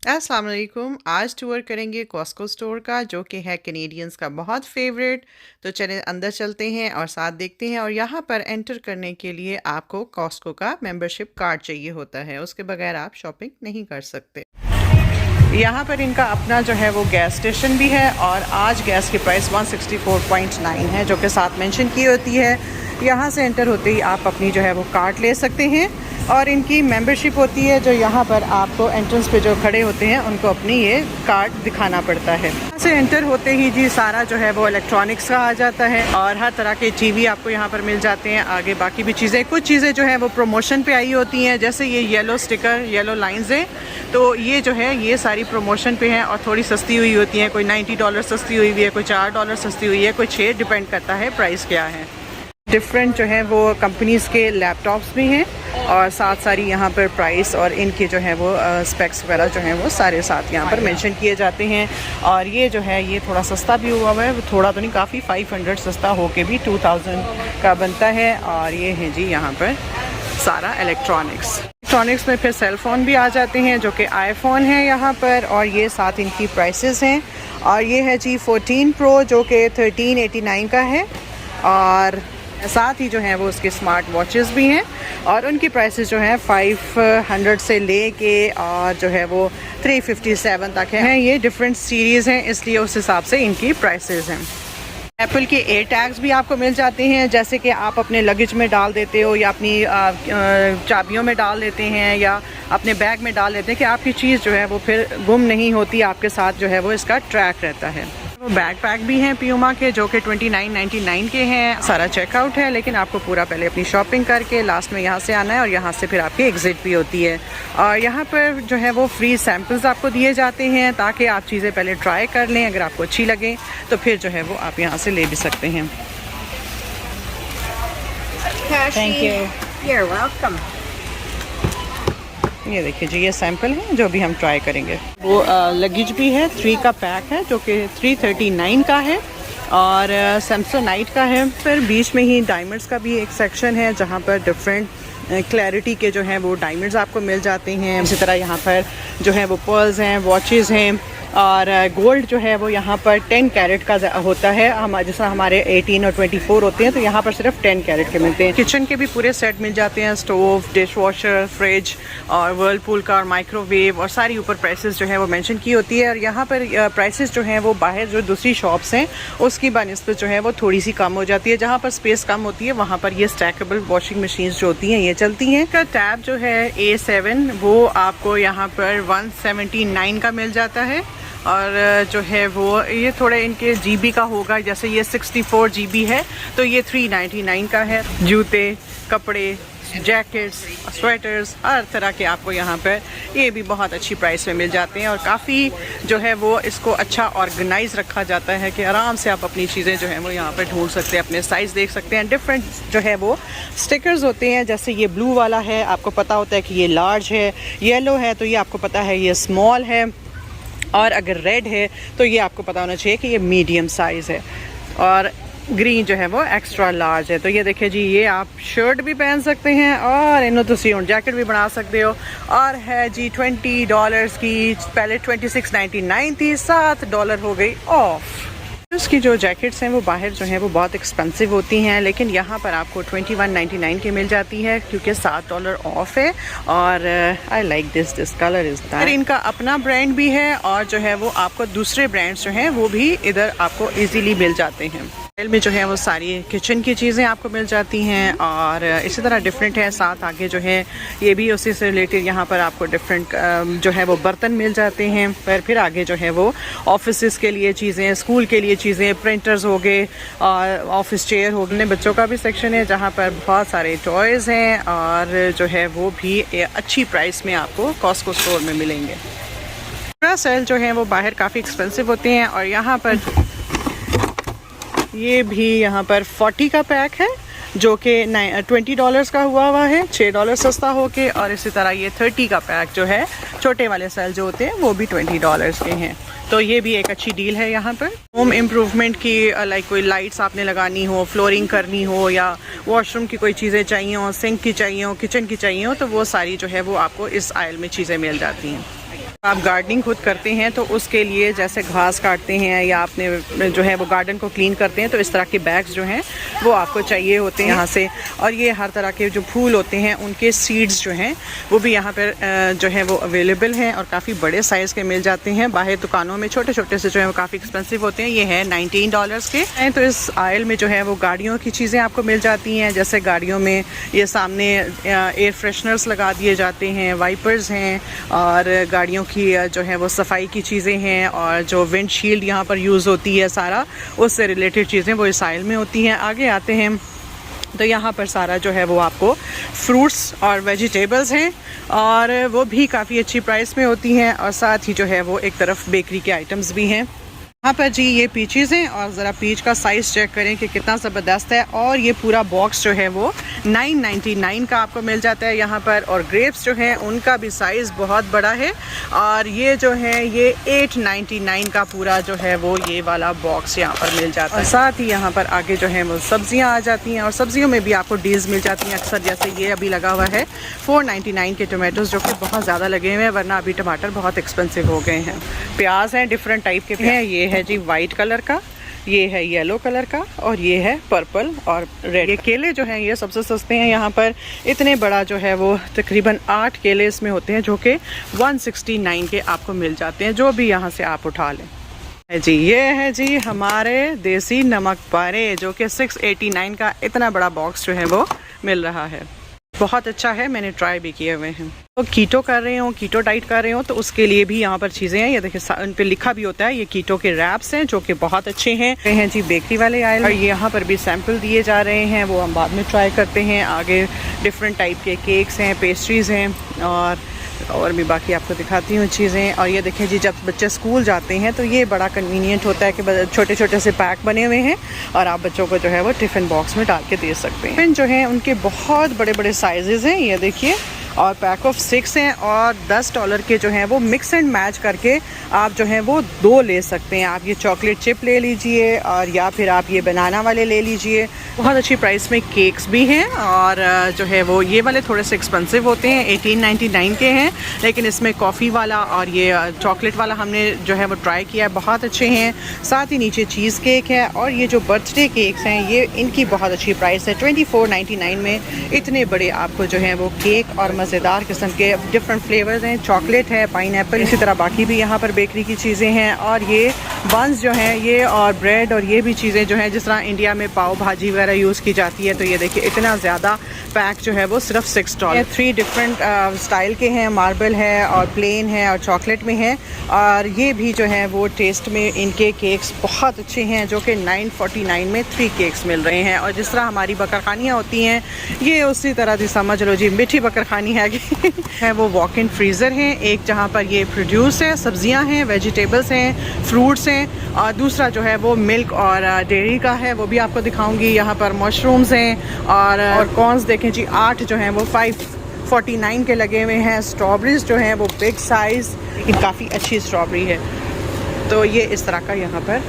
अस्सलाम वालेकुम। आज टूर करेंगे कॉस्को स्टोर का, जो कि है कैनेडियंस का बहुत फेवरेट। तो चलें अंदर चलते हैं और साथ देखते हैं। और यहाँ पर एंटर करने के लिए आपको कॉस्को का मेंबरशिप कार्ड चाहिए होता है, उसके बगैर आप शॉपिंग नहीं कर सकते। यहाँ पर इनका अपना जो है वो गैस स्टेशन भी है और आज गैस की प्राइस 164.9 है, जो कि साथ मेंशन की होती है। यहाँ से एंटर होते ही आप अपनी जो है वो कार्ड ले सकते हैं और इनकी मेंबरशिप होती है, जो यहाँ पर आपको एंट्रेंस पे जो खड़े होते हैं उनको अपनी ये कार्ड दिखाना पड़ता है। यहाँ से एंटर होते ही जी सारा जो है वो इलेक्ट्रॉनिक्स का आ जाता है और हर तरह के टीवी आपको यहाँ पर मिल जाते हैं। आगे बाकी भी चीज़ें, कुछ चीज़ें जो है वो प्रमोशन पे आई होती हैं, जैसे ये येलो स्टिकर, येलो लाइंस है, तो ये जो है ये सारी प्रमोशन पे हैं और थोड़ी सस्ती हुई होती हैं। कोई $90 सस्ती हुई है, कोई $4 सस्ती हुई है, कोई 6, डिपेंड करता है प्राइस क्या है। डिफरेंट जो है वो कंपनीज़ के लैपटॉप्स भी हैं और साथ सारी यहाँ पर प्राइस और इनके जो है वो स्पेक्स वगैरह जो हैं वो सारे साथ यहाँ पर मेंशन किए जाते हैं। और ये जो है ये थोड़ा सस्ता भी हुआ है, थोड़ा तो नहीं, काफ़ी 500 सस्ता होके भी 2000 का बनता है। और ये है जी यहाँ पर सारा इलेक्ट्रॉनिक्स में फिर सेल फ़ोन भी आ जाते हैं, जो कि आईफोन है यहाँ पर, और ये साथ इनकी प्राइसेस हैं। और ये है जी 14 प्रो, जो कि 1389 का है। और साथ ही जो है वो उसके स्मार्ट वॉचेस भी हैं और उनकी प्राइसेस जो हैं 500 से ले के और जो है वो 357 तक हैं। ये डिफरेंट सीरीज़ हैं, इसलिए उस हिसाब से इनकी प्राइसेस हैं। एप्पल के एयर टैग्स भी आपको मिल जाते हैं, जैसे कि आप अपने लगेज में डाल देते हो या अपनी चाबियों में डाल देते हैं या अपने बैग में डाल देते हैं कि आपकी चीज़ जो है वो फिर गुम नहीं होती, आपके साथ जो है वो इसका ट्रैक रहता है। वो बैग पैक भी हैं प्यूमा के, जो कि 29.99 के हैं। सारा चेकआउट है, लेकिन आपको पूरा पहले अपनी शॉपिंग करके लास्ट में यहाँ से आना है और यहाँ से फिर आपकी एग्ज़िट भी होती है। और यहाँ पर जो है वो फ्री सैम्पल्स आपको दिए जाते हैं ताकि आप चीज़ें पहले ट्राई कर लें, अगर आपको अच्छी लगे तो फिर जो है वो आप यहाँ से ले भी सकते हैं। Thank you. You're welcome. ये देखिए जी, ये सैंपल है जो भी हम ट्राई करेंगे। वो लगेज भी है, 3 का पैक है, जो कि 339 का है और सैमसोनाइट का है। फिर बीच में ही डायमंड्स का भी एक सेक्शन है, जहाँ पर डिफरेंट क्लैरिटी के जो हैं वो डायमंड्स आपको मिल जाते हैं। इसी तरह यहाँ पर जो है वो पर्ल्स हैं, वॉचेस हैं और गोल्ड जो है वो यहाँ पर 10 कैरेट का होता है। हम जैसा हमारे 18 और 24 होते हैं, तो यहाँ पर सिर्फ 10 कैरेट के मिलते हैं। किचन के भी पूरे सेट मिल जाते हैं, स्टोव, डिश वॉशर, फ्रिज और वर्लपूल का और माइक्रोवेव, और सारी ऊपर प्राइसेस जो है वो मेंशन की होती है। और यहाँ पर प्राइसेस जो हैं वो बाहर जो दूसरी शॉप्स हैं उसकी बनिस्बत जो है वो थोड़ी सी कम हो जाती है। जहाँ पर स्पेस कम होती है वहाँ पर ये स्टैकेबल वॉशिंग मशीन्स जो होती हैं ये चलती हैं। का टैब जो है A7 वो आपको यहाँ पर 179 का मिल जाता है और जो है वो ये थोड़े इनके GB का होगा, जैसे ये 64 GB है तो ये 399 का है। जूते, कपड़े, जैकेट्स, स्वेटर्स, हर तरह के आपको यहाँ पर ये भी बहुत अच्छी प्राइस में मिल जाते हैं। और काफ़ी जो है वो इसको अच्छा ऑर्गेनाइज रखा जाता है कि आराम से आप अपनी चीज़ें जो हैं वो यहाँ पर ढूंढ सकते हैं, अपने साइज़ देख सकते हैं। डिफरेंट जो है वो स्टिकर्स होते हैं, जैसे ये ब्लू वाला है, आपको पता होता है कि ये लार्ज है। येलो है तो ये आपको पता है ये स्मॉल है, और अगर रेड है तो ये आपको पता होना चाहिए कि ये मीडियम साइज़ है। और ग्रीन जो है वो एक्स्ट्रा लार्ज है। तो ये देखिए जी, ये आप शर्ट भी पहन सकते हैं और इन्हों तो सी जैकेट भी बना सकते हो। और है जी $20 की, पहले 26.99 थी, $7 हो गई ऑफ। उसकी जो जैकेट्स हैं वो बाहर जो हैं वो बहुत एक्सपेंसिव होती हैं, लेकिन यहाँ पर आपको 21.99 की मिल जाती है क्योंकि $7 ऑफ है। और I like this colour is that. इनका अपना ब्रांड भी है और जो है वो आपको दूसरे ब्रांड्स जो हैं वो भी इधर आपको इजीली मिल जाते हैं। में जो है वो सारी किचन की चीज़ें आपको मिल जाती हैं और इसी तरह डिफरेंट है। साथ आगे जो है ये भी उसी से रिलेटेड यहाँ पर आपको डिफरेंट जो है वो बर्तन मिल जाते हैं। फिर आगे जो है वो ऑफिस के लिए चीज़ें, स्कूल के लिए चीज़ें, प्रिंटर्स हो गए और ऑफिस चेयर हो गए। बच्चों का भी सेक्शन है जहाँ पर बहुत सारे टॉयज़ हैं और जो है वो भी अच्छी प्राइस में आपको कॉस्को स्टोर में मिलेंगे। पूरा सेल जो है वो बाहर काफ़ी एक्सपेंसिव होते हैं और यहाँ पर ये भी यहाँ पर 40 का पैक है जो कि $20 का हुआ है, $6 सस्ता होके। और इसी तरह ये 30 का पैक जो है, छोटे वाले सेल जो होते हैं वो भी $20 के हैं। तो ये भी एक अच्छी डील है यहाँ पर। होम इम्प्रूवमेंट की लाइक कोई लाइट्स आपने लगानी हो, फ्लोरिंग करनी हो या वॉशरूम की कोई चीज़ें चाहिए हो, सिंक की चाहिए हो, किचन की चाहिए हो, तो वो सारी जो है वो आपको इस आयल में चीज़ें मिल जाती हैं। आप गार्डनिंग खुद करते हैं तो उसके लिए जैसे घास काटते हैं या आपने जो है वो गार्डन को क्लीन करते हैं तो इस तरह के बैग्स जो हैं वो आपको चाहिए होते हैं यहाँ से। और ये हर तरह के जो फूल होते हैं उनके सीड्स जो हैं वो भी यहाँ पर जो है वो अवेलेबल हैं और काफ़ी बड़े साइज़ के मिल जाते हैं। बाहर दुकानों में छोटे छोटे से जो है वो काफ़ी एक्सपेंसिव होते हैं। ये है $19 के हैं। तो इस आयल में जो है वो गाड़ियों की चीज़ें आपको मिल जाती हैं, जैसे गाड़ियों में ये सामने एयर फ्रेशनर्स लगा दिए जाते हैं, वाइपर्स हैं और गाड़ियों की जो है वो सफाई की चीज़ें हैं और जो विंडशील्ड यहाँ पर यूज़ होती है सारा उससे रिलेटेड चीज़ें वो इस आयल में होती हैं। आगे आते हैं तो यहाँ पर सारा जो है वो आपको फ्रूट्स और वेजिटेबल्स हैं और वो भी काफ़ी अच्छी प्राइस में होती हैं और साथ ही जो है वो एक तरफ बेकरी के आइटम्स भी हैं। यहाँ पर जी ये पीचेस हैं और ज़रा पीच का साइज़ चेक करें कि कितना ज़बरदस्त है। और ये पूरा बॉक्स जो है वो $9.99 का आपको मिल जाता है यहाँ पर। और ग्रेप्स जो हैं उनका भी साइज़ बहुत बड़ा है और ये जो है ये $8.99 का पूरा जो है वो ये वाला बॉक्स यहाँ पर मिल जाता है। और साथ ही यहाँ पर आगे जो है वो सब्ज़ियाँ आ जाती हैं और सब्ज़ियों में भी आपको डील्स मिल जाती हैं अक्सर। जैसे ये अभी लगा हुआ है $4.99 के टोमेटोज़ जो कि बहुत ज़्यादा लगे हुए हैं, वरना अभी टमाटर बहुत एक्सपेंसिव हो गए हैं। प्याज हैं डिफरेंट टाइप के हैं, ये है जी वाइट कलर का, ये है येलो कलर का और ये है पर्पल और रेड। ये केले जो हैं ये सबसे सस्ते हैं यहाँ पर। इतने बड़ा जो है वो तकरीबन 8 केले इसमें होते हैं जो कि 169 के आपको मिल जाते हैं, जो भी यहाँ से आप उठा लें। जी ये है जी हमारे देसी नमक पारे जो कि 689 का इतना बड़ा बॉक्स जो है वो मिल रहा है। बहुत अच्छा है, मैंने ट्राई भी किए हुए हैं। तो कीटो कर रहे हो, कीटो डाइट कर रहे हो तो उसके लिए भी यहाँ पर चीज़ें हैं। ये देखिए उन पे लिखा भी होता है, ये कीटो के रैप्स हैं जो कि बहुत अच्छे हैं जी बेकरी वाले आयल। और यहाँ पर भी सैंपल दिए जा रहे हैं, वो हम बाद में ट्राई करते हैं। आगे डिफरेंट टाइप के केक्स हैं, पेस्ट्रीज़ हैं और भी बाकी आपको दिखाती हूँ चीज़ें। और ये देखें जी जब बच्चे स्कूल जाते हैं तो ये बड़ा कन्वीनियंट होता है कि छोटे छोटे से पैक बने हुए हैं और आप बच्चों को जो है वो टिफ़िन बॉक्स में डाल के दे सकते हैं। टिफ़िन जो है उनके बहुत बड़े बड़े साइजेज़ हैं, ये देखिए, और पैक ऑफ 6 हैं और $10 के जो हैं वो मिक्स एंड मैच करके आप जो हैं वो 2 ले सकते हैं। आप ये चॉकलेट चिप ले लीजिए और या फिर आप ये बनाना वाले ले लीजिए। बहुत अच्छी प्राइस में केक्स भी हैं और जो है वो ये वाले थोड़े से एक्सपेंसिव होते हैं, $18.99 के हैं, लेकिन इसमें कॉफ़ी वाला और ये चॉकलेट वाला हमने जो है वो ट्राई किया है, बहुत अच्छे हैं। साथ ही नीचे चीज़ केक है और ये जो बर्थडे केक्स हैं ये इनकी बहुत अच्छी प्राइस है, $24.99 में इतने बड़े आपको जो है वो केक और मज़ेदार किस्म के डिफरेंट फ्लेवर्स हैं। चॉकलेट है, पाइनएप्पल, इसी तरह बाकी भी यहाँ पर बेकरी की चीज़ें हैं। और ये बंस जो हैं ये और ब्रेड और ये भी चीज़ें जो हैं जिस तरह इंडिया में पाव भाजी वगैरह यूज़ की जाती है, तो ये देखिए इतना ज़्यादा पैक जो है वो सिर्फ $6। 3 डिफरेंट स्टाइल के हैं, मार्बल है और प्लेन है और चॉकलेट में है। और ये भी जो है वो टेस्ट में इनके केक्स बहुत अच्छे हैं जो कि $9.49 में 3 केक्स मिल रहे हैं। और जिस तरह हमारी बकरखानियाँ होती हैं ये उसी तरह से समझ लो जी मीठी बकरखानी है वो वॉक इन फ्रीज़र है, एक जहाँ पर ये प्रोड्यूस है, सब्जियाँ हैं, वेजिटेबल्स हैं, फ्रूट्स हैं, और दूसरा जो है वो मिल्क और डेयरी का है, वो भी आपको दिखाऊंगी। यहाँ पर मशरूम्स हैं और कॉर्न्स देखें जी 8 जो हैं वो 549 के लगे हुए हैं। स्ट्रॉबेरीज जो हैं वो बिग साइज़, लेकिन काफ़ी अच्छी स्ट्रॉबेरी है। तो ये इस तरह का यहाँ पर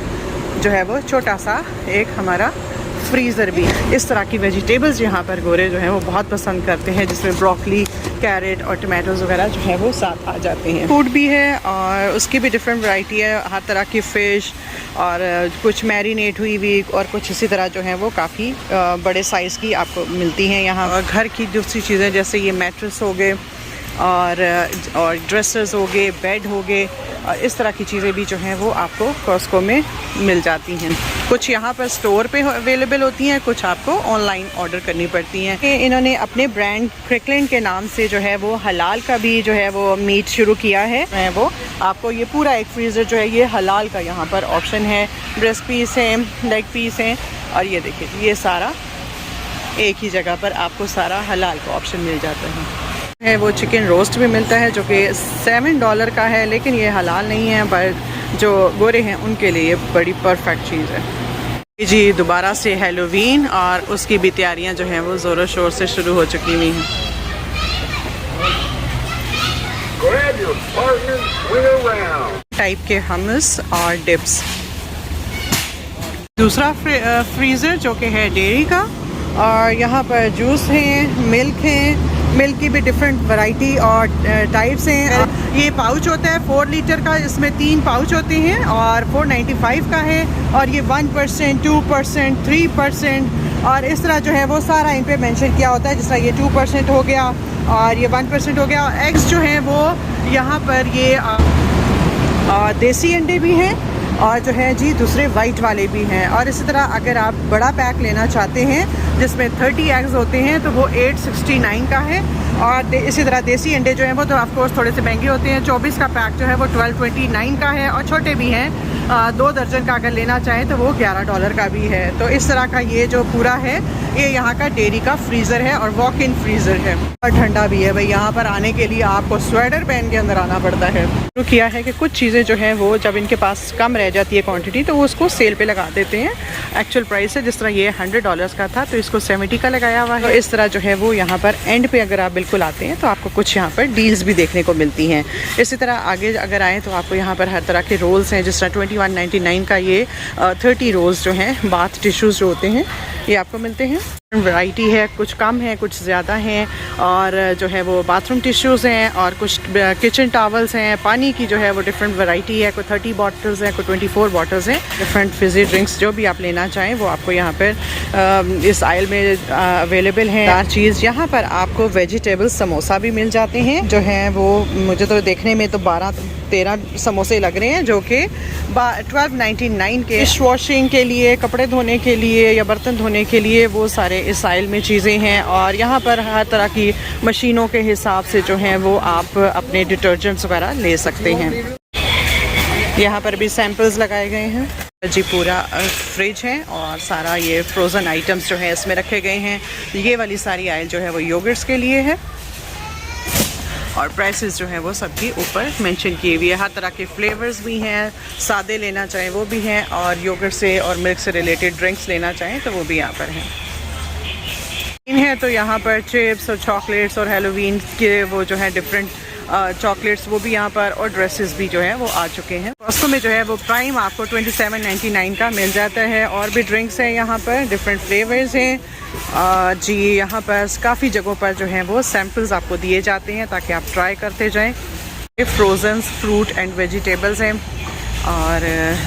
जो है वो छोटा सा एक हमारा फ्रीज़र भी। इस तरह की वेजिटेबल्स यहाँ पर गोरे जो हैं वो बहुत पसंद करते हैं, जिसमें ब्रोकली, कैरेट और टमाटोज़ वगैरह जो है वो साथ आ जाते हैं। फूड भी है और उसकी भी डिफरेंट वैरायटी है, हर तरह की फ़िश और कुछ मैरिनेट हुई हुई और कुछ इसी तरह जो है वो काफ़ी बड़े साइज़ की आपको मिलती हैं यहाँ। और घर की दूसरी चीज़ें जैसे ये मैट्रेस हो गए और ड्रेसेस हो गए, बेड हो गए, और इस तरह की चीज़ें भी जो हैं वो आपको कॉस्को में मिल जाती हैं। कुछ यहाँ पर स्टोर पे अवेलेबल होती हैं, कुछ आपको ऑनलाइन ऑर्डर करनी पड़ती हैं। इन्होंने अपने ब्रांड क्रिकलैंड के नाम से जो है वो हलाल का भी जो है वो मीट शुरू किया है। वो आपको ये पूरा एक फ्रीज़र जो है ये हलाल का यहाँ पर ऑप्शन है। ब्रेस्ट पीस हैं, लेग पीस हैं और ये देखिए ये सारा एक ही जगह पर आपको सारा हलाल का ऑप्शन मिल जाता है। वो चिकन रोस्ट भी मिलता है जो कि $7 का है, लेकिन ये हलाल नहीं है, पर जो गोरे हैं उनके लिए बड़ी परफेक्ट चीज़ है जी। दोबारा से हैलोवीन और उसकी भी तैयारियां जो हैं वो ज़ोरों शोर से शुरू हो चुकी हुई हैं। टाइप के हमस और डिप्स। दूसरा फ्रीज़र जो कि है डेयरी का, और यहाँ पर जूस हैं, मिल्क हैं मिल्क की भी डिफरेंट वैरायटी और टाइप्स हैं। ये पाउच होता है 4 लीटर का, इसमें 3 पाउच होते हैं और 495 का है। और ये 1%, 2%, 3% और इस तरह जो है वो सारा इन पे मेंशन किया होता है। जिस तरह ये 2% हो गया और ये 1% हो गया। एग्स जो हैं वो यहाँ पर ये देसी अंडे भी हैं और जो है जी दूसरे वाइट वाले भी हैं। और इसी तरह अगर आप बड़ा पैक लेना चाहते हैं जिसमें 30 एग्स होते हैं तो वो 869 का है। और इसी तरह देसी अंडे जो हैं वो तो ऑफकोर्स थोड़े से महंगे होते हैं। 24 का पैक जो है वो 1229 का है और छोटे भी हैं। 2 दर्जन का अगर लेना चाहें तो वो $11 का भी है। तो इस तरह का ये जो पूरा है ये यहाँ का डेयरी का फ्रीज़र है और वॉक इन फ्रीज़र है और ठंडा भी है भाई। यहाँ पर आने के लिए आपको स्वेटर पहन के अंदर आना पड़ता है। शुरू किया है कि कुछ चीज़ें जो हैं वो जब इनके पास कम रह जाती है क्वांटिटी तो वो उसको सेल पे लगा देते हैं। एक्चुअल प्राइस है जिस तरह ये $100 का था तो इसको 70 का लगाया हुआ है। तो इस तरह जो है वो यहाँ पर एंड पे अगर आप बिल्कुल आते हैं तो आपको कुछ यहाँ पर डील्स भी देखने को मिलती हैं। इसी तरह आगे अगर आएँ तो आपको यहाँ पर हर तरह के रोल्स हैं। जिस तरह 2199 का ये 30 रोल्स जो हैं बाथ टिश्यूज़ जो होते हैं ये आपको मिलते हैं। वैरायटी है, कुछ कम है कुछ ज़्यादा हैं। और जो है वो बाथरूम टिश्यूज़ हैं और कुछ किचन टॉवल्स हैं। पानी की जो है वो डिफरेंट वैरायटी है, कोई 30 बॉटल्स हैं, कोई 24 बॉटल्स हैं। डिफरेंट फिज़ी ड्रिंक्स जो भी आप लेना चाहें वो आपको यहाँ पर इस आयल में अवेलेबल हैं। हर चीज़ यहाँ पर आपको वेजिटेबल समोसा भी मिल जाते हैं जो हैं वो मुझे तो देखने में तो 12-13 समोसे लग रहे हैं जो कि 1299 के। डिश वॉशिंग के लिए, कपड़े धोने के लिए या बर्तन धोने के लिए वो सारे इस आइल में चीज़ें हैं। और यहाँ पर हर तरह की मशीनों के हिसाब से जो हैं वो आप अपने डिटर्जेंट्स वगैरह ले सकते हैं। यहाँ पर भी सैम्पल्स लगाए गए हैं जी। पूरा फ्रिज है और सारा ये फ्रोज़न आइटम्स जो है इसमें रखे गए हैं। ये वाली सारी आइल जो है वो योगर्ट्स के लिए है और प्राइसेस जो है वो सबकी ऊपर मेंशन की हुई है। हर तरह के फ्लेवर्स भी हैं, सादे लेना चाहें वो भी हैं और योगर्ट से और मिल्क से रिलेटेड ड्रिंक्स लेना चाहें तो वो भी यहाँ पर हैं। है तो यहाँ पर चिप्स और चॉकलेट्स और हेलोवीन के वो जो है डिफरेंट चॉकलेट्स वो भी यहाँ पर और ड्रेसेस भी जो है वो आ चुके हैं। कॉस्को में जो है वो प्राइम आपको 27.99 का मिल जाता है। और भी ड्रिंक्स हैं यहाँ पर, डिफरेंट फ्लेवर्स हैं जी। यहाँ पर काफ़ी जगहों पर जो है वो सैम्पल्स आपको दिए जाते हैं ताकि आप ट्राई करते जाएं। ये फ्रोज़न फ्रूट एंड वेजिटेबल्स हैं और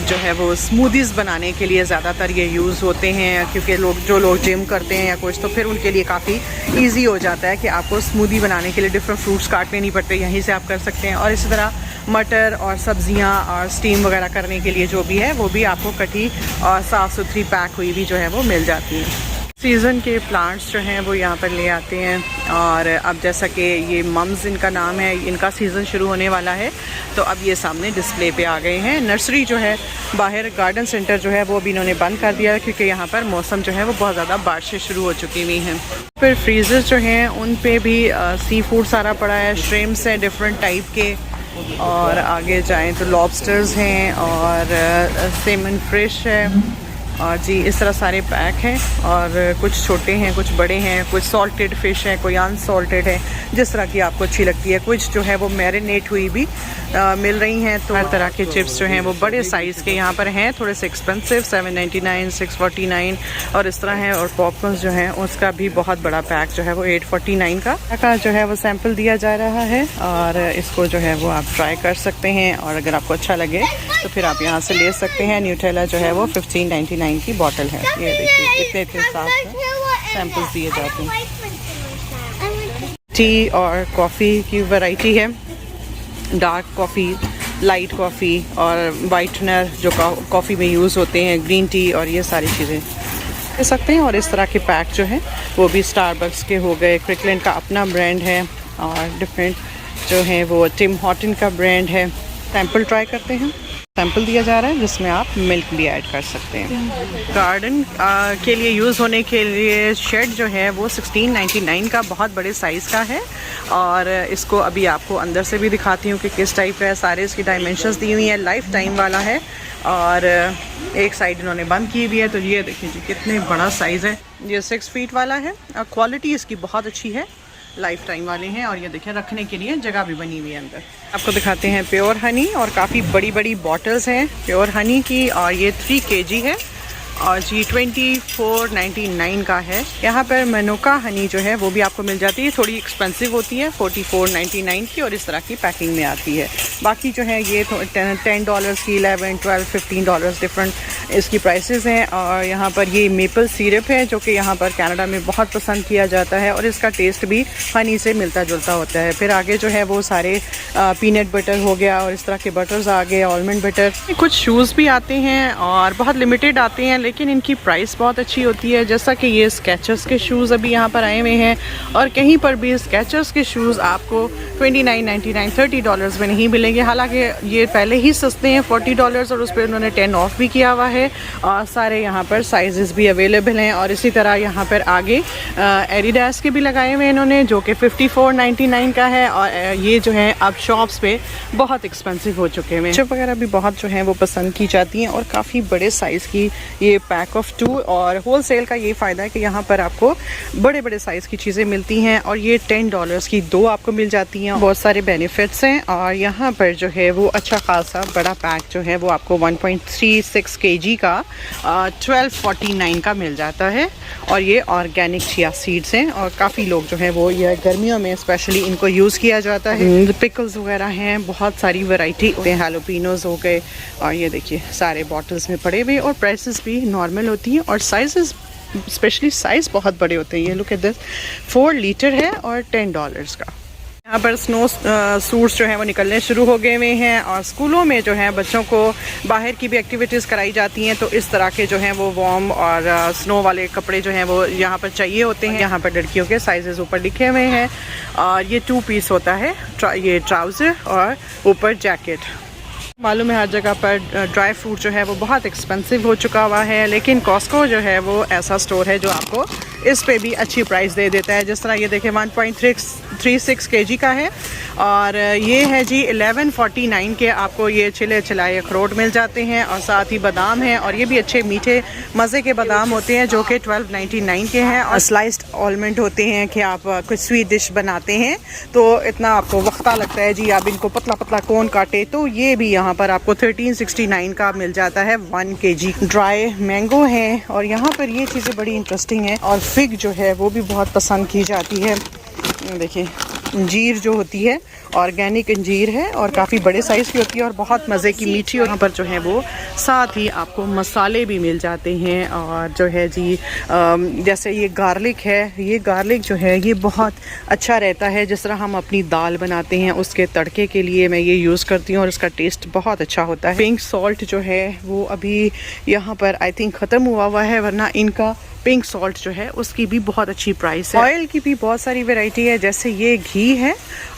जो है वो स्मूदीज़ बनाने के लिए ज़्यादातर ये यूज़ होते हैं क्योंकि जो लोग जिम करते हैं या कुछ तो फिर उनके लिए काफ़ी इजी हो जाता है कि आपको स्मूदी बनाने के लिए डिफरेंट फ्रूट्स काटने नहीं पड़ते, यहीं से आप कर सकते हैं। और इसी तरह मटर और सब्जियां और स्टीम वगैरह करने के लिए जो भी है वो भी आपको कटी और साफ़ सुथरी पैक हुई भी जो है वो मिल जाती है। सीज़न के प्लांट्स जो हैं वो यहाँ पर ले आते हैं। और अब जैसा कि ये मम्स इनका नाम है, इनका सीज़न शुरू होने वाला है तो अब ये सामने डिस्प्ले पे आ गए हैं। नर्सरी जो है बाहर गार्डन सेंटर जो है वो भी इन्होंने बंद कर दिया क्योंकि यहाँ पर मौसम जो है वो बहुत ज़्यादा बारिशें शुरू हो चुकी हुई हैं। फिर फ्रीज़र्स जो हैं उन पे भी सी फूड सारा पड़ा है, श्रिम्प्स हैं डिफरेंट टाइप के। और आगे जाएँ तो लॉबस्टर्स हैं और सेमन फिश है और जी इस तरह सारे पैक हैं। और कुछ छोटे हैं, कुछ बड़े हैं, कुछ सॉल्टेड फ़िश है, कोई अनसॉल्टेड है, जिस तरह की आपको अच्छी लगती है। कुछ जो है वो मैरिनेट हुई भी मिल रही हैं। तो हर तरह के चिप्स जो हैं वो बड़े साइज़ के यहाँ पर हैं, थोड़े से एक्सपेंसिव 799, 649 और इस तरह हैं। और पॉपकॉर्न्स जो हैं उसका भी बहुत बड़ा पैक जो है वो 849 का जो है वो सैम्पल दिया जा रहा है और इसको जो है वो आप ट्राई कर सकते हैं। और अगर आपको अच्छा लगे तो फिर आप यहाँ से ले सकते हैं। न्यूटेला जो है वो 1599 की बॉटल है। ये देखिए इतने साफ सैंपल्स दिए जाते हैं। टी और कॉफ़ी की वैरायटी है, डार्क कॉफ़ी, लाइट कॉफ़ी और वाइटनर जो कॉफ़ी में यूज़ होते हैं, ग्रीन टी और ये सारी चीज़ें ले सकते हैं। और इस तरह के पैक जो हैं वो भी स्टारबक्स के हो गए, क्रिकलैंड का अपना ब्रांड है और डिफरेंट जो है वो टिम हॉर्टन का ब्रांड है। सैंपल ट्राई करते हैं। सैंपल दिया जा रहा है जिसमें आप मिल्क भी ऐड कर सकते हैं। गार्डन के लिए यूज़ होने के लिए शेड जो है वो 1699 का बहुत बड़े साइज़ का है। और इसको अभी आपको अंदर से भी दिखाती हूँ कि किस टाइप का है। सारे इसकी डायमेंशंस दी हुई हैं, लाइफ टाइम वाला है और एक साइड इन्होंने बंद की हुई है। तो ये देखिए जी कितने बड़ा साइज़ है। ये 6 फीट वाला है और क्वालिटी इसकी बहुत अच्छी है, लाइफ टाइम वाले हैं। और ये देखें रखने के लिए जगह भी बनी हुई है अंदर। आपको दिखाते हैं प्योर हनी और काफ़ी बड़ी बड़ी बॉटल्स हैं प्योर हनी की और ये 3 kg है और जी 24.99 का है। यहाँ पर मनुका हनी जो है वो भी आपको मिल जाती है, थोड़ी एक्सपेंसिव होती है 44.99 की, और इस तरह की पैकिंग में आती है। बाकी जो है ये $10 की, 11, 12, $15 डिफरेंट इसकी प्राइसेस हैं। और यहाँ पर ये मेपल सिरप है जो कि यहाँ पर कनाडा में बहुत पसंद किया जाता है, और इसका टेस्ट भी हनी से मिलता जुलता होता है। फिर आगे जो है वो सारे पीनट बटर हो गया, और इस तरह के बटर्स आ गए, आलमंड बटर। कुछ शूज़ भी आते हैं और बहुत लिमिटेड आते हैं, लेकिन इनकी प्राइस बहुत अच्छी होती है। जैसा कि ये स्केचर्स के शूज़ अभी यहाँ पर आए हुए हैं, और कहीं पर भी स्केचर्स के शूज़ आपको $29.99 $30 में नहीं मिलेंगे। हालांकि ये पहले ही सस्ते हैं $40, और उस पर उन्होंने 10 ऑफ भी किया हुआ है, और सारे यहाँ पर साइजेस भी अवेलेबल हैं। और इसी तरह यहाँ पर आगे एडिडास के भी लगाए हुए हैं इन्होंने, जो कि $54.99 का है, और ये जो है अब शॉप्स पे बहुत एक्सपेंसिव हो चुके हैं। चिप वगैरह भी बहुत जो है वो पसंद की जाती हैं, और काफ़ी बड़े साइज़ की ये पैक ऑफ 2, और होल सेल का ये फ़ायदा है कि यहाँ पर आपको बड़े बड़े साइज़ की चीज़ें मिलती हैं, और ये $10 की 2 आपको मिल जाती हैं। बहुत सारे बेनिफिट्स हैं, और यहाँ पर जो है वो अच्छा खासा बड़ा पैक जो है वो आपको 1.36 kg का 12.49 का मिल जाता है। और ये ऑर्गेनिक चिया सीड्स हैं, और काफ़ी लोग जो है वो ये गर्मियों में स्पेशली इनको यूज़ किया जाता है। पिकल्स वगैरह हैं, बहुत सारी वैरायटी, हैलोपिनोज हो गए, और ये देखिए सारे बॉटल्स में पड़े हुए, और प्राइसेस भी नॉर्मल होती हैं, और साइजेस स्पेशली साइज़ बहुत बड़े होते हैं। ये लुक एट दिस, 4 लीटर है और $10 का। यहाँ पर स्नो सूट्स जो हैं वो निकलने शुरू हो गए हुए हैं, और स्कूलों में जो है बच्चों को बाहर की भी एक्टिविटीज़ कराई जाती हैं, तो इस तरह के जो हैं वो वार्म और स्नो वाले कपड़े जो हैं वो यहाँ पर चाहिए होते हैं। यहाँ पर लड़कियों के साइजेस ऊपर लिखे हुए हैं, और ये 2 पीस होता है, ये ट्राउज़र और ऊपर जैकेट। मालूम है हर जगह पर ड्राई फ्रूट जो है वो बहुत एक्सपेंसिव हो चुका हुआ है, लेकिन कॉस्को जो है वो ऐसा स्टोर है जो आपको इस पे भी अच्छी प्राइस दे देता है। जिस तरह ये देखें 1.36 kg का है, और ये है जी 11.49 के आपको ये छिले छिलाए अखरोट मिल जाते हैं, और साथ ही बादाम हैं, और ये भी अच्छे मीठे मज़े के बादाम होते हैं जो कि 12.99 के हैं। और स्लाइस्ड आलमंड होते हैं कि आप कुछ स्वीट डिश बनाते हैं तो इतना आपको वक्ता लगता है जी, आप इनको पतला पतला कौन काटे, तो ये भी यहाँ पर आपको 13.69 का मिल जाता है 1 kg। ड्राई मैंगो हैं, और यहाँ पर ये चीज़ें बड़ी इंटरेस्टिंग हैं, और फिग जो है वो भी बहुत पसंद की जाती है। देखिए अंजीर जो होती है ऑर्गेनिक अंजीर है, और काफ़ी बड़े साइज़ की होती है, और बहुत मज़े की मीठी। और यहाँ पर जो है वो साथ ही आपको मसाले भी मिल जाते हैं, और जो है जी जैसे ये गार्लिक है, ये गार्लिक जो है ये बहुत अच्छा रहता है। जिस तरह हम अपनी दाल बनाते हैं उसके तड़के के लिए मैं ये यूज़ करती हूँ, और इसका टेस्ट बहुत अच्छा होता है। पिंक सॉल्ट जो है वो अभी यहाँ पर आई थिंक ख़त्म हुआ है, वरना इनका पिंक सॉल्ट जो है उसकी भी बहुत अच्छी प्राइस है। ऑयल की भी बहुत सारी वैरायटी है, जैसे ये घी है,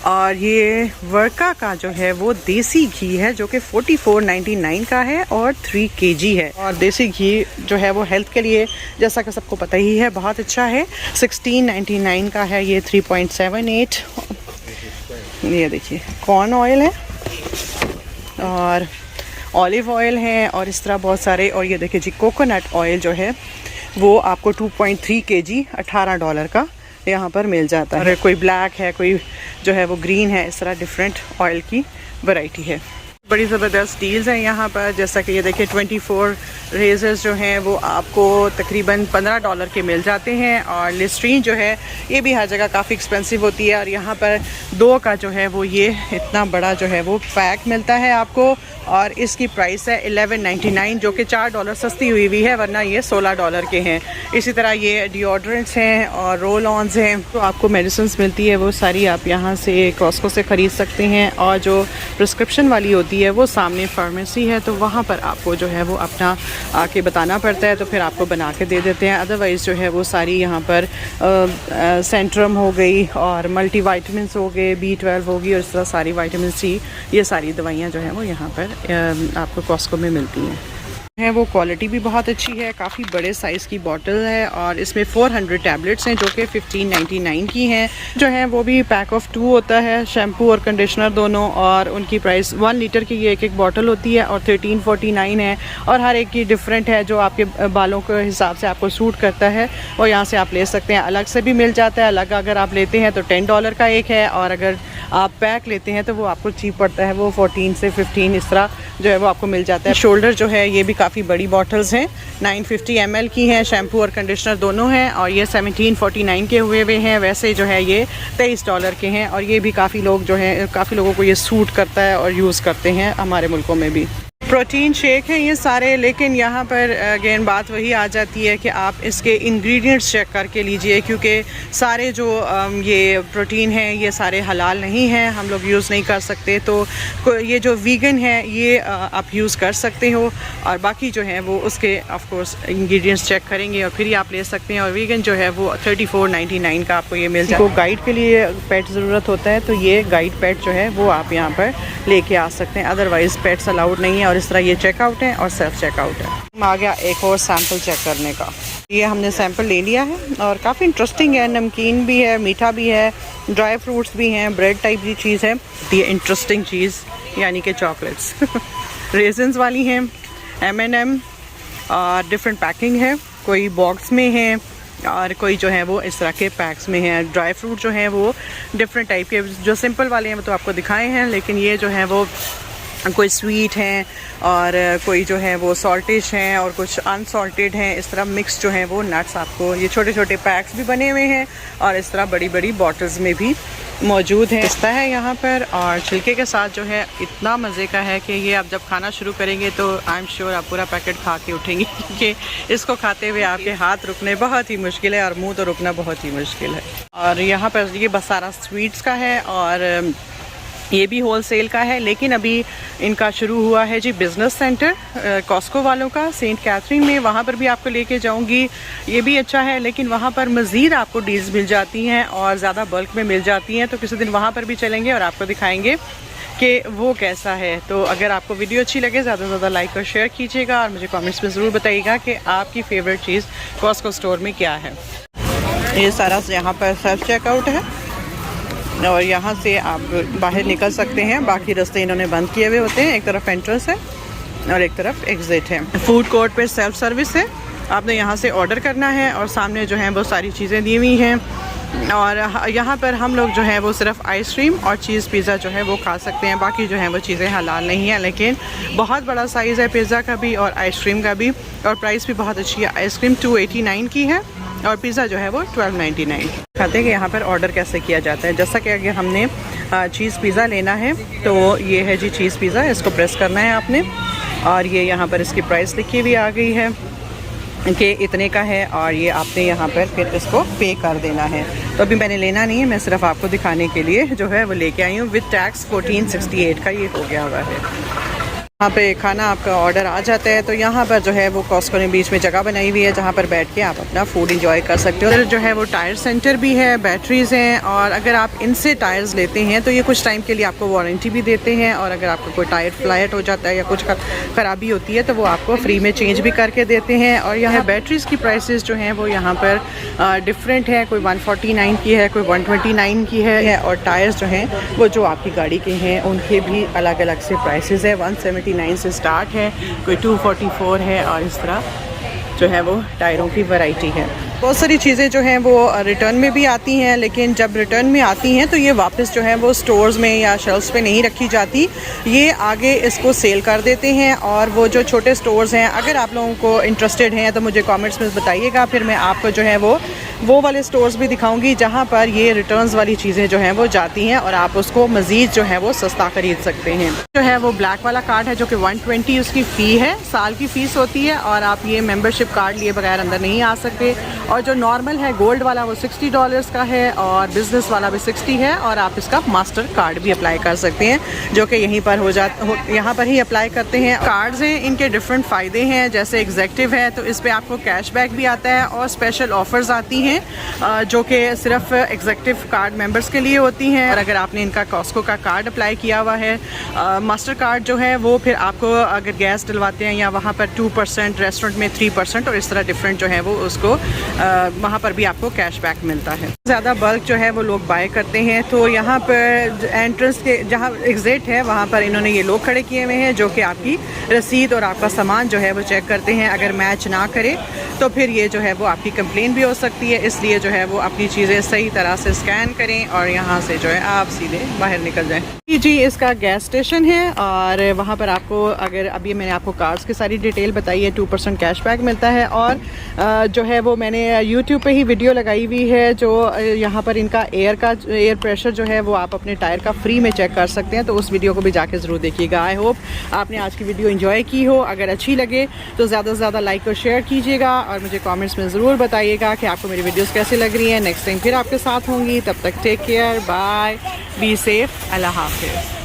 और ये वर्का का जो है वो देसी घी है जो कि 44.99 का है और 3 kg है। और देसी घी जो है वो हेल्थ के लिए जैसा कि सबको पता ही है बहुत अच्छा है। 16.99 का है ये 3.78। ये देखिए कॉर्न ऑयल है और ऑलिव ऑयल है और इस तरह बहुत सारे। और ये देखिए जी कोकोनट ऑयल जो है वो आपको 2.3 kg $18 का यहाँ पर मिल जाता है। कोई ब्लैक है, कोई जो है वो ग्रीन है, इस तरह डिफरेंट ऑयल की वैरायटी है। बड़ी ज़बरदस्त डील्स हैं यहाँ पर, जैसा कि ये देखिए 24 रेजर्स जो हैं वो आपको तकरीबन $15 के मिल जाते हैं। और लिस्ट्रीन जो है ये भी हर जगह काफ़ी एक्सपेंसिव होती है, और यहाँ पर 2 का जो है वो ये इतना बड़ा जो है वो पैक मिलता है आपको, और इसकी प्राइस है $11.99 जो कि $4 सस्ती हुई है, वरना ये $16 के हैं। इसी तरह ये डिओड्रेंट्स हैं और रोल ऑन्स हैं, तो आपको मेडिसिन मिलती है वो सारी आप यहाँ से कॉस्को से ख़रीद सकते हैं। और जो प्रिस्क्रिप्शन वाली होती है वो सामने फार्मेसी है, तो वहाँ पर आपको जो है वो अपना आके बताना पड़ता है, तो फिर आपको बना के दे देते हैं। अदरवाइज़ जो है वो सारी यहाँ पर सेंट्रम हो गई और मल्टीवाइटमिन्स हो गए, B12 होगी, और इस तरह सारी विटामिन C, ये सारी दवाइयाँ जो हैं वो यहाँ पर आपको कॉस्को में मिलती हैं। वो क्वालिटी भी बहुत अच्छी है, काफ़ी बड़े साइज़ की बॉटल है, और इसमें 400 टैबलेट्स हैं जो कि 15.99 की हैं। जो है वो भी पैक ऑफ 2 होता है, शैम्पू और कंडीशनर दोनों, और उनकी प्राइस 1 लीटर की ये एक बॉटल होती है और 13.49 है। और हर एक की डिफरेंट है, जो आपके बालों के हिसाब से आपको सूट करता है वो यहाँ से आप ले सकते हैं। अलग से भी मिल जाता है, अलग अगर आप लेते हैं तो $10 का एक है, और अगर आप पैक लेते हैं तो वो आपको चीप पड़ता है, वो 14 से 15 इस तरह जो है वो आपको मिल जाता है। शोल्डर जो है ये भी काफ़ी बड़ी बॉटल्स हैं, 950 ml की हैं, शैम्पू और कंडीशनर दोनों हैं, और ये 1749 के हुए हैं। वैसे जो है ये $23 के हैं, और ये भी काफ़ी लोगों को ये सूट करता है और यूज़ करते हैं हमारे मुल्कों में भी। प्रोटीन शेक हैं ये सारे, लेकिन यहाँ पर अगेन बात वही आ जाती है कि आप इसके इंग्रेडिएंट्स चेक करके लीजिए, क्योंकि सारे जो ये प्रोटीन हैं ये सारे हलाल नहीं हैं, हम लोग यूज़ नहीं कर सकते। तो ये जो वीगन है ये आप यूज़ कर सकते हो, और बाकी जो है वो उसके ऑफ कोर्स इंग्रेडिएंट्स चेक करेंगे और फिर ही आप ले सकते हैं। और वीगन जो है वो 34.99 का आपको ये मिल जाए। तो गाइड के लिए पेट ज़रूरत होता है, तो ये गाइड पेट जो है वो आप यहाँ पर लेके आ सकते हैं, अदरवाइज़ पेट्स अलाउड नहीं है। और इस तरह ये चेकआउट है और सेल्फ चेकआउट है। आ गया एक और सैंपल चेक करने का। ये हमने सैंपल ले लिया है और काफ़ी इंटरेस्टिंग है, नमकीन भी है, मीठा भी है, ड्राई फ्रूट्स भी हैं, ब्रेड टाइप की चीज़ है। ये इंटरेस्टिंग चीज़ यानी कि चॉकलेट्स रेजन्स वाली हैं, M&M, और डिफरेंट पैकिंग है, कोई बॉक्स में है और कोई जो है वो इस तरह के पैक्स में है। ड्राई फ्रूट जो है वो डिफरेंट टाइप के, जो सिंपल वाले हैं वो तो आपको दिखाए हैं, लेकिन ये जो है वो कोई स्वीट हैं और कोई जो है वो सॉल्टिश हैं और कुछ अनसॉल्टेड हैं। इस तरह मिक्स जो है वो नट्स आपको ये छोटे छोटे पैक्स भी बने हुए हैं और इस तरह बड़ी बड़ी बॉटल्स में भी मौजूद है। पिस्ता है यहाँ पर, और छिलके के साथ जो है इतना मज़े का है कि ये आप जब खाना शुरू करेंगे तो आई एम श्योर आप पूरा पैकेट खा के उठेंगे, क्योंकि इसको खाते हुए आपके हाथ रुकने बहुत ही मुश्किल है और मुंह तो रुकना बहुत ही मुश्किल है। और यहाँ पर ये बस सारा स्वीट्स का है और ये भी होलसेल का है, लेकिन अभी इनका शुरू हुआ है जी बिज़नेस सेंटर कॉस्को वालों का सेंट कैथरीन में। वहाँ पर भी आपको लेके जाऊँगी, ये भी अच्छा है, लेकिन वहाँ पर मज़ीद आपको डील्स मिल जाती हैं और ज़्यादा बल्क में मिल जाती हैं। तो किसी दिन वहाँ पर भी चलेंगे और आपको दिखाएंगे कि वो कैसा है। तो अगर आपको वीडियो अच्छी लगे ज़्यादा से ज़्यादा लाइक और शेयर कीजिएगा और मुझे कमेंट्स में ज़रूर बताइएगा कि आपकी फ़ेवरेट चीज़ कॉस्को स्टोर में क्या है। ये सारा यहाँ पर सेल्फ चेकआउट है और यहाँ से आप बाहर निकल सकते हैं, बाकी रास्ते इन्होंने बंद किए हुए होते हैं। एक तरफ एंट्रेंस है और एक तरफ एग्ज़िट है। फूड कोर्ट पे सेल्फ सर्विस है, आपने यहाँ से ऑर्डर करना है और सामने जो है वो सारी चीज़ें दी हुई हैं। और यहाँ पर हम लोग जो है वो सिर्फ आइसक्रीम और चीज़ पिज़्ज़ा जो है वो खा सकते हैं, बाकी जो है वो चीज़ें हलाल नहीं है। लेकिन बहुत बड़ा साइज़ है पिज़्ज़ा का भी और आइसक्रीम का भी, और प्राइस भी बहुत अच्छी है। आइसक्रीम 289 की है और पिज़्ज़ा जो है वो 1299। खाते हैं कि यहाँ पर ऑर्डर कैसे किया जाता है। जैसा कि अगर हमने चीज़ पिज़्ज़ा लेना है तो ये है जी चीज़ पिज़्ज़ा, इसको प्रेस करना है आपने और ये यहाँ पर इसकी प्राइस लिखी हुई आ गई है कि इतने का है, और ये आपने यहाँ पर फिर इसको पे कर देना है। तो अभी मैंने लेना नहीं है, मैं सिर्फ आपको दिखाने के लिए जो है वो लेके आई हूँ। विद टैक्स 1468 का ये हो गया हुआ है। यहाँ पे खाना आपका ऑर्डर आ जाता है, तो यहाँ पर जो है वो कॉस्को ने बीच में जगह बनाई हुई है जहाँ पर बैठ के आप अपना फूड एंजॉय कर सकते हो। जो है वो टायर सेंटर भी है, बैटरीज हैं, और अगर आप इनसे टायर्स लेते हैं तो ये कुछ टाइम के लिए आपको वारंटी भी देते हैं, और अगर आपको कोई टायर फ्लैट हो जाता है या कुछ ख़राबी होती है तो वो आपको फ्री में चेंज भी करके देते हैं। और यहाँ बैटरीज़ की प्राइसेस जो हैं वो यहाँ पर डिफरेंट है, कोई 149 की है, कोई 129 की है, और टायर्स जो हैं वो जो आपकी गाड़ी के हैं उनके भी अलग अलग से प्राइसेस है। 179 से स्टार्ट है, कोई 244 है, और इस तरह जो है वो टायरों की वैरायटी है। बहुत सारी चीज़ें जो हैं वो रिटर्न में भी आती हैं, लेकिन जब रिटर्न में आती हैं तो ये वापस जो है वो स्टोर्स में या शेल्फ्स पे नहीं रखी जाती, ये आगे इसको सेल कर देते हैं। और वो जो छोटे स्टोर्स हैं, अगर आप लोगों को इंटरेस्टेड हैं तो मुझे कमेंट्स में बताइएगा, फिर मैं आपको जो है वो वाले स्टोर्स भी दिखाऊंगी जहाँ पर ये रिटर्न्स वाली चीज़ें जो हैं वो जाती हैं और आप उसको मज़ीद जो है वो सस्ता खरीद सकते हैं। जो है वो ब्लैक वाला कार्ड है जो कि 120 उसकी फ़ी है, साल की फ़ीस होती है, और आप ये मेंबरशिप कार्ड लिए बगैर अंदर नहीं आ सकते। और जो नॉर्मल है गोल्ड वाला वो $60 का है, और बिज़नेस वाला भी 60 है, और आप इसका मास्टर कार्ड भी अप्लाई कर सकते हैं जो कि यहीं पर यहाँ पर ही अप्लाई करते हैं। कार्ड्स हैं, इनके डिफरेंट फ़ायदे हैं, जैसे एग्जेक्टिव है तो इस पर आपको कैशबैक भी आता है और स्पेशल ऑफ़र्स आती हैं जो कि सिर्फ एग्जेक्टिव कार्ड मेंबर्स के लिए होती हैं। और अगर आपने इनका कॉस्को का कार्ड अप्लाई किया हुआ है, मास्टर कार्ड जो है वो फिर आपको अगर गैस डलवाते हैं या वहाँ पर 2%, रेस्टोरेंट में 3%, और इस तरह डिफरेंट जो है वो उसको वहाँ पर भी आपको कैशबैक मिलता है। ज़्यादा बल्क जो है वो लोग बाय करते हैं, तो यहाँ पर एंट्रेंस के जहाँ एग्जिट है वहाँ पर इन्होंने ये लोग खड़े किए हुए हैं जो कि आपकी रसीद और आपका सामान जो है वो चेक करते हैं। अगर मैच ना करे तो फिर ये जो है वो आपकी कंप्लेन भी हो सकती है। इसलिए जो है वो अपनी चीज़ें सही तरह से स्कैन करें और यहाँ से जो है आप सीधे बाहर निकल जाएं। जी इसका गैस स्टेशन है और वहाँ पर आपको, अगर अभी मैंने आपको कार्ड्स की सारी डिटेल बताई है, 2% कैशबैक मिलता है। और जो है वो मैंने यूट्यूब पे ही वीडियो लगाई हुई है जो यहाँ पर इनका एयर प्रेशर जो है वो आप अपने टायर का फ्री में चेक कर सकते हैं, तो उस वीडियो को भी जाके ज़रूर देखिएगा। आई होप आपने आज की वीडियो एंजॉय की हो। अगर अच्छी लगे तो ज़्यादा से ज़्यादा लाइक और शेयर कीजिएगा और मुझे कमेंट्स में ज़रूर बताइएगा कि आपको मेरी वीडियोस कैसी लग रही हैं। नेक्स्ट टाइम फिर आपके साथ होंगी, तब तक take care, bye, be safe, Allah हाफिज़।